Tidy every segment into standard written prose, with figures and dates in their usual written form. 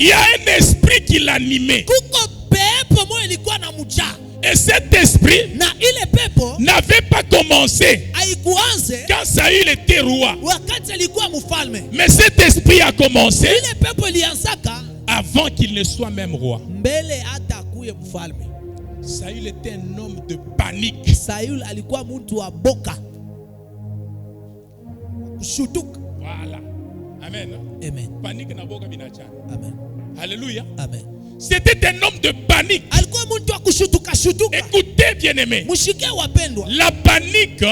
il y a un esprit qui l'animait. Et cet esprit n'avait pas commencé quand Saül était roi. Mais cet esprit a commencé avant qu'il ne soit même roi. Saül était un homme de panique. Voilà. Amen. Amen. Panique na boka binacha. Amen. Alléluia. Amen. C'était un homme de panique. Écoutez, bien-aimés. La panique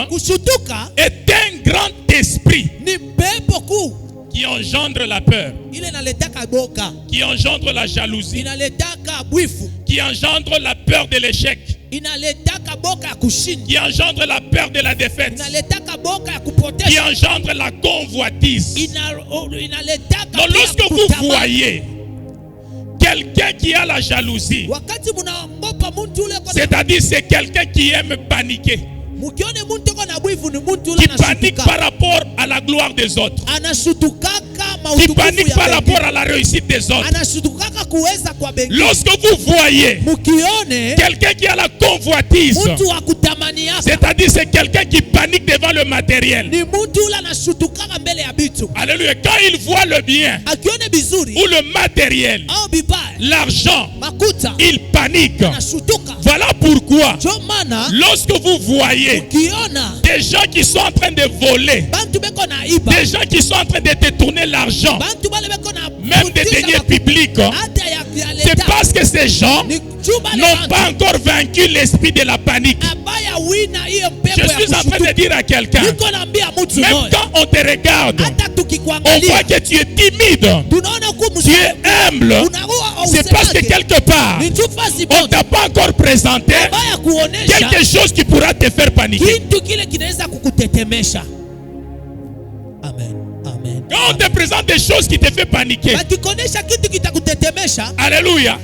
est un grand esprit qui engendre la peur, qui engendre la jalousie, qui engendre la peur de l'échec, qui engendre la peur de la défaite, qui engendre la convoitise. Donc lorsque vous voyez quelqu'un qui a la jalousie, c'est-à-dire c'est quelqu'un qui aime paniquer, qui panique par rapport à la gloire des autres, qui panique par rapport à la réussite des autres. Lorsque vous voyez quelqu'un qui a la convoitise, c'est-à-dire c'est quelqu'un qui panique devant le matériel. Alléluia. Quand il voit le bien ou le matériel, l'argent, il panique. Voilà pourquoi lorsque vous voyez des gens qui sont en train de voler, des gens qui sont en train de détourner l'argent, même des deniers publics, c'est parce que ces gens n'ont pas encore vaincu l'esprit de la panique. Je suis en train de dire à quelqu'un, même quand on te regarde, on voit que tu es timide, tu es humble, c'est parce que quelque part on ne t'a pas encore présenté quelque chose qui pourra te faire paniquer. Amen. Amen. Quand on te présente des choses qui te font paniquer, alléluia,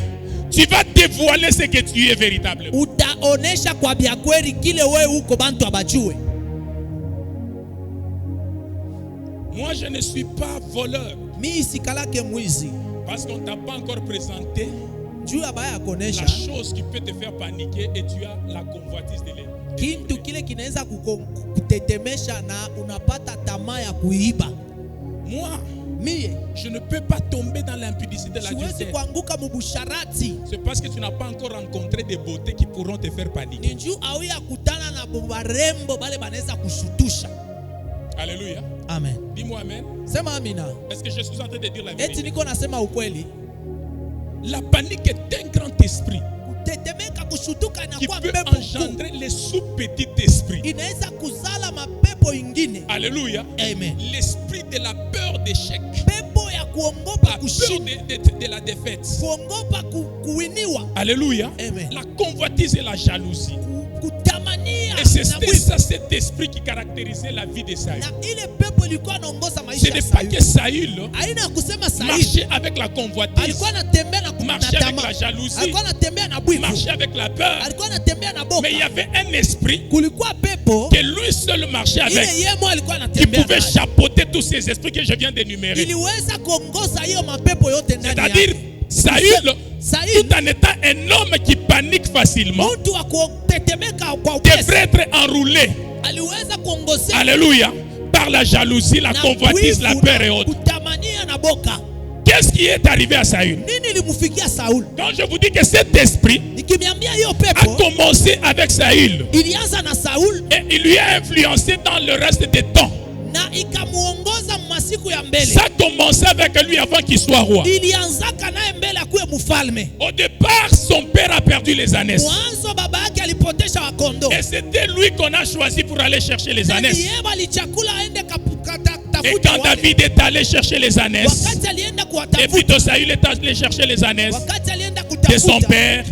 tu vas dévoiler ce que tu es véritablement. Moi, je ne suis pas voleur. Parce qu'on ne t'a pas encore présenté la chose qui peut te faire paniquer et tu as la convoitise de l'air. Moi, je ne peux pas tomber dans l'impudicité de la justice. C'est parce que tu n'as pas encore rencontré des beautés qui pourront te faire paniquer. Alléluia. Amen. Dis-moi amen. Est-ce que je suis en train de dire la vérité? La panique est un grand esprit qui peut engendrer les sous-petits esprits. Alléluia. Amen. L'esprit de la peur d'échec, la peur de la défaite. Alléluia. Amen. La convoitise et la jalousie. Et c'est ça, cet esprit qui caractérisait la vie de Saül. Ce n'est pas que Saül marchait avec la convoitise, marchait avec la jalousie, marchait avec la peur. Mais il y avait un esprit que lui seul marchait avec, qui pouvait chapeauter tous ces esprits que je viens d'énumérer. C'est-à-dire Saül, tout en étant un homme qui panique facilement, devrait être enroulé, alléluia, par la jalousie, la convoitise, la peur et autres. Qu'est-ce qui est arrivé à Saül? Quand je vous dis que cet esprit a commencé avec Saül et il lui a influencé dans le reste des temps. Ça a commencé avec lui avant qu'il soit roi. Au départ, son père a perdu les ânesses. Et c'était lui qu'on a choisi pour aller chercher les ânesses. Et quand David est allé chercher les ânesses, et plutôt Saül est allé chercher les ânesses de son père,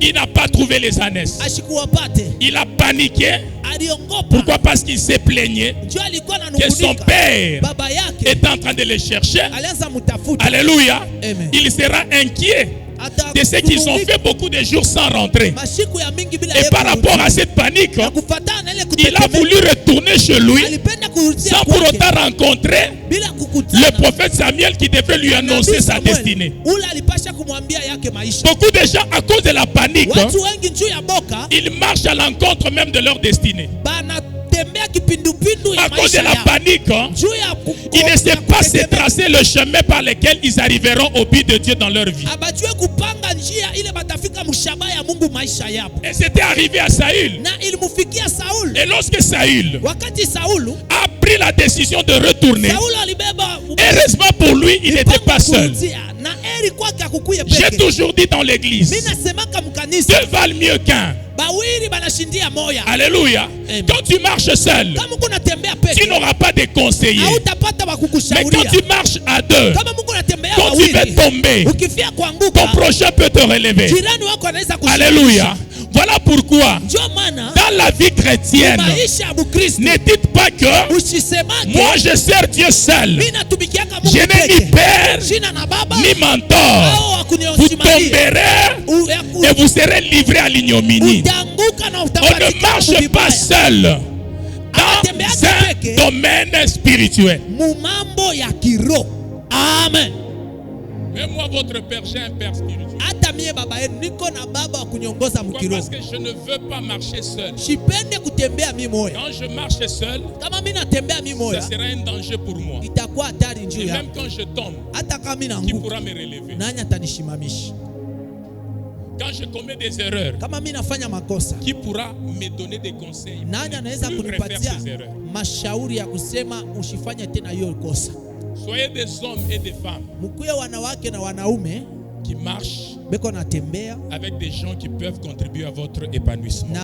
il n'a pas trouvé les ânesses. Il a paniqué. Pourquoi? Parce qu'il s'est plaigné que son père est en train de les chercher. Alléluia. Il sera inquiet de ce qu'ils ont fait beaucoup de jours sans rentrer. Et par rapport à cette panique, il a voulu retourner chez lui sans pour autant rencontrer le prophète Samuel qui devait lui annoncer sa destinée. Beaucoup de gens, à cause de la panique, ils marchent à l'encontre même de leur destinée. À cause de la panique, ils ne savent pas se tracer le chemin par lequel ils arriveront au but de Dieu dans leur vie. Et c'était arrivé à Saül. Et lorsque Saül a pris la décision de retourner, heureusement pour lui, il n'était pas seul. J'ai toujours dit dans l'église, deux valent mieux qu'un. Alléluia. Quand tu marches seul, tu n'auras pas de conseillers. Mais quand tu marches à deux, quand tu vas tomber, ton prochain peut te relever. Alléluia. Voilà pourquoi, dans la vie chrétienne, ne dites pas que moi je sers Dieu seul. Je n'ai ni père, ni mentor. Vous tomberez et vous serez livrés à l'ignominie. On ne marche pas seul dans un domaine spirituel. Amen. Mais moi, votre père, j'ai un père spirituel. Pourquoi? Parce que je ne veux pas marcher seul. Quand je marche seul, ce sera un danger pour moi. Et même quand je tombe, qui pourra me relever? Quand je commets des erreurs, qui pourra me donner des conseils pour refaire ces erreurs? Soyez des hommes et des femmes qui marchent avec des gens qui peuvent contribuer à votre épanouissement.